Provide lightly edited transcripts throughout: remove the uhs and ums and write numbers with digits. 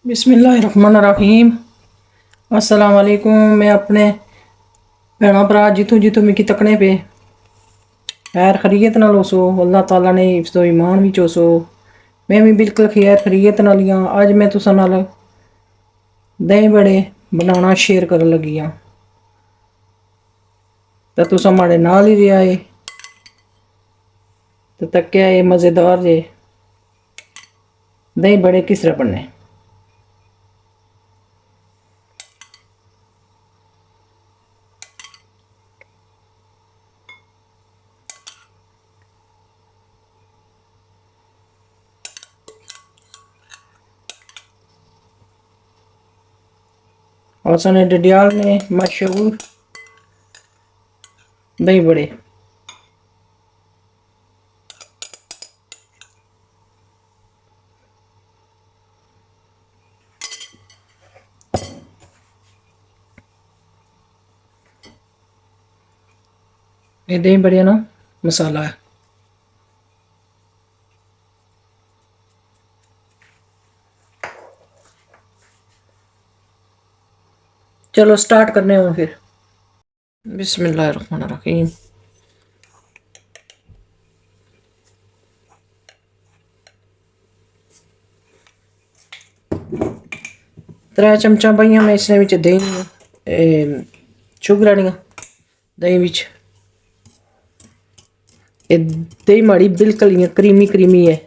बिस्मिल्लाहिर्रहमानिर्रहीम। अस्सलाम वालेकुम। मैं अपने भैन भरा जितों जितों मिकी तकने पे खैर खरीयत नाल होसो, अल्लाह ताला ने हिफ्ज़ो ईमान विच होसो। मैं भी बिल्कुल खैर खरीयत नाल ही आं। अज मैं तुसां नाल दही बड़े बनाना शेयर करन लगी आं, ते तुसां माड़े नाल ही रेहा ए ते तक्केआ ए मज़ेदार जे दही बड़े किस तरह बनने। और सने डडियाल ने मशहूर दही बड़े। ये दही बड़े ना मसाला है। चलो स्टार्ट करने हूँ फिर। बिस्मिल्लाहिर्रहमानिर्रहीम। त्रै चमचा पाइयां मैं इसने विच दही शुगर आनियां दही विच। ये दही माड़ी बिल्कुल इ'यां क्रीमी क्रीमी है।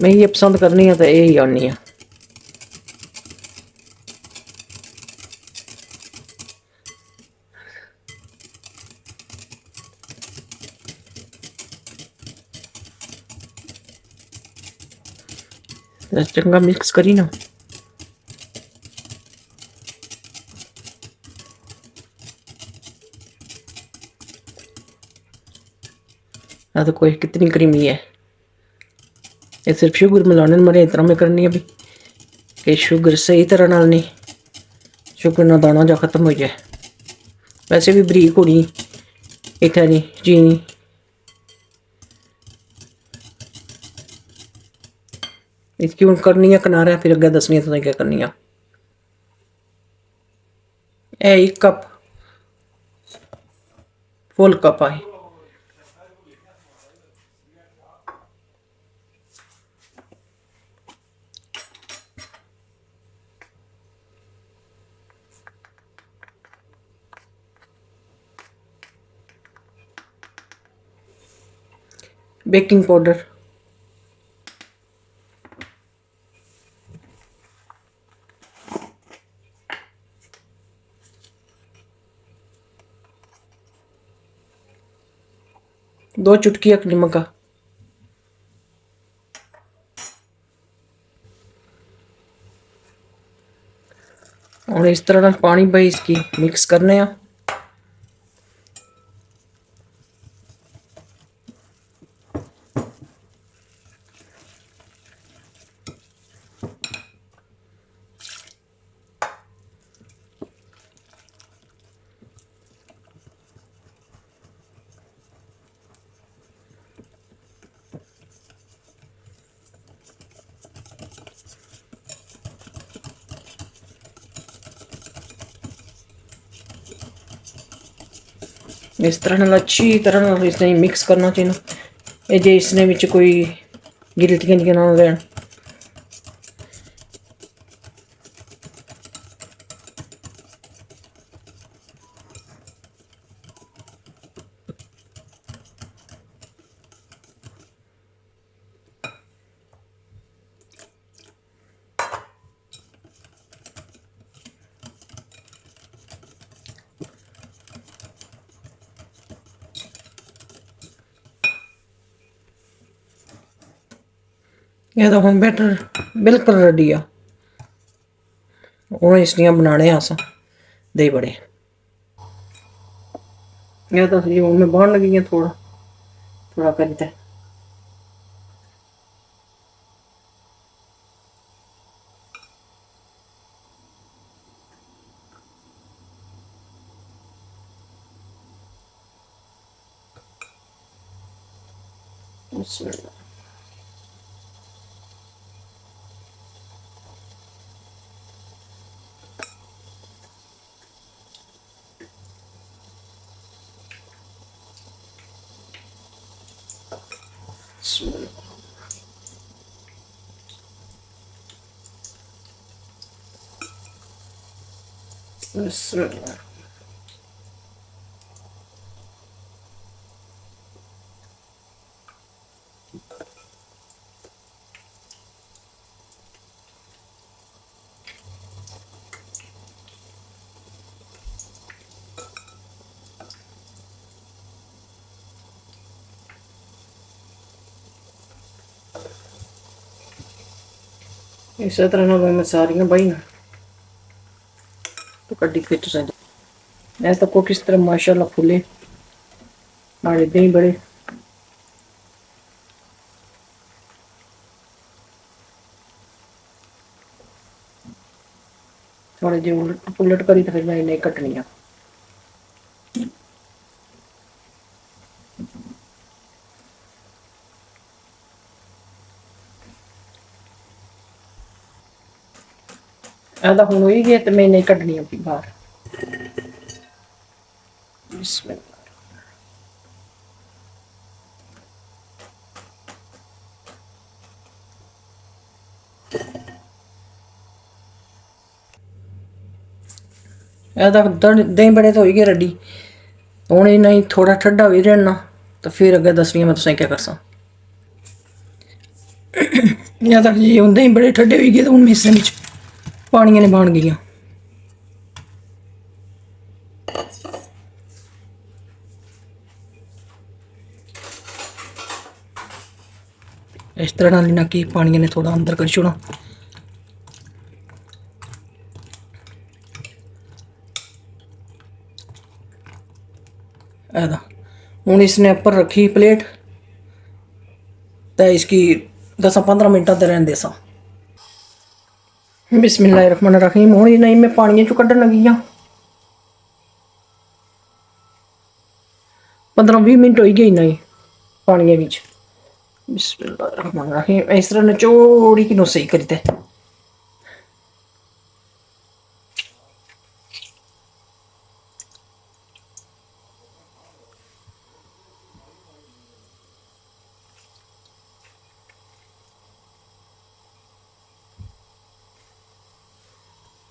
मैं ये पसंद करनी है तो यही आनी है। चंगा मिक्स करी ना। तो कोई कितनी क्रीमी है। ये सिर्फ शुगर मिलाने मरे इतना में करनी है भी कि शुगर सही तरह नाल नहीं शुगर ना दाना जा खत्म हो जाए। वैसे भी बरीक होनी इतना नहीं चीनी। इसकी हूँ करनी है किनारा, फिर अगर दसनी है तुसें क्या करनी है। एक cup full cup I baking powder. दो चुटकी नमक का। और इस तरह पानी भाई इसकी मिक्स करने हैं। इस तरह अच्छी तरह इसने मिक्स करना चाहिए। ये जे इसने विच कोई गिलटियां जियां ना लैन। ये तो हम बैटर बिल्कुल रेडी आ। हूँ इसलिए बनाने अस दही बड़े। ये तो हूँ मैं बन लगी है थोड़ा थोड़ा करते। बिस्मिल्लाह। बिस्मिल्लाह। इस तरह ना मैं सारियां बही ना तो कड्डी फिर तुसें ऐ तको किस तरह माशाल्लाह फुले हमारे दही बड़े। थोड़े जे उलट पुलट करी तो फिर मैं इन्हें कटनियां। ऐदा हुन होई गया तो मैं इन्हें कटनियां भी बाहर। बिस्मिल्लाह। ऐदा दही बड़े तो हो गए रेडी। हुन इन्हें थोड़ा ठंडा होई रहना तो फिर अगे दसनी मैं तुसें क्या करसा। या तक जी हुन दही बड़े ठंडे होई गए तो हुन मैं इसदे विच पानियां ने बन गईयां। इस तरह नाल ना कि पानियां ने थोड़ा अंदर करी छोड़ा। ऐदा हुन इसने ऊपर रखी प्लेट तो इसकी 10-15 मिनट तक रहने देसा। बिस्मिल्लाहिर्रहमानिर्रहीम। हुन इन्हें मैं पानियां चो कड्ढन लगी हां। 15-20 मिनट हो गए इन्हें पानियां विच। बिस्मिल्लाहिर्रहमानिर्रहीम। इस तरह नचोड़ी किनो सही करते।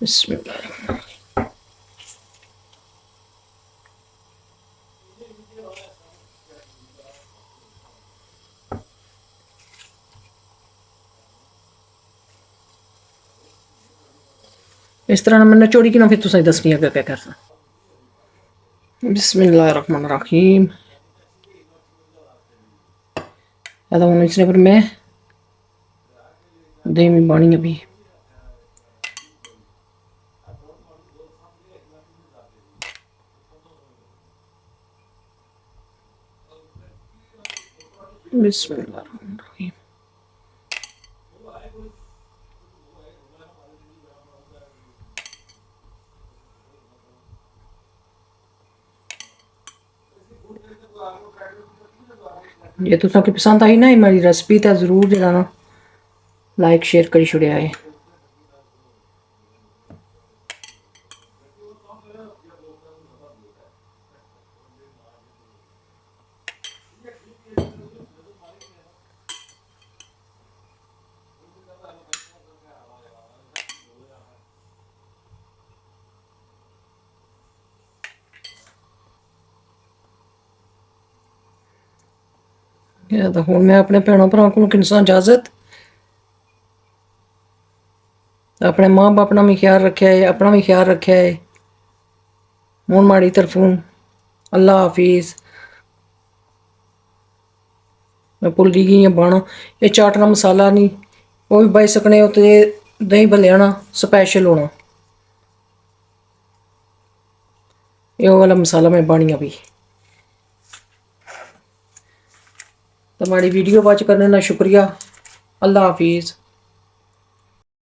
बिस्मिल्लाह। इस तरह मैंने चोरी की ना फिर तुसें दसनी अगर क्या करना। बिस्मिल्लाहिर्रहमानिर्रहीम। ऐदा हुन इसने पर मैं दही में पानी अभी। बिस्मिल्लाहिर्रहमानिर्रहीम। जे तुसा की पसंद आई ना मेरी रेसिपी तो जरूर जेह्ड़ा ना लाइक शेयर करी छोड़ेआ है। तो हुन मैं अपने भैनों भरावां को किन्सा इजाजत। अपने मां बाप ना भी ख्याल रखेआ है, अपना भी ख्याल रखेआ है। हुन माड़ी तरफों अल्लाह हाफिज। मैं भुल गई पाना ये चाटना मसाला नहीं वो भी पाई सकने हो तो दही भल्ले ना स्पैशल होना ये वाला मसाला मैं पानिया भी। तो हमारी वीडियो वॉच करने का शुक्रिया। अल्लाह हाफिज़।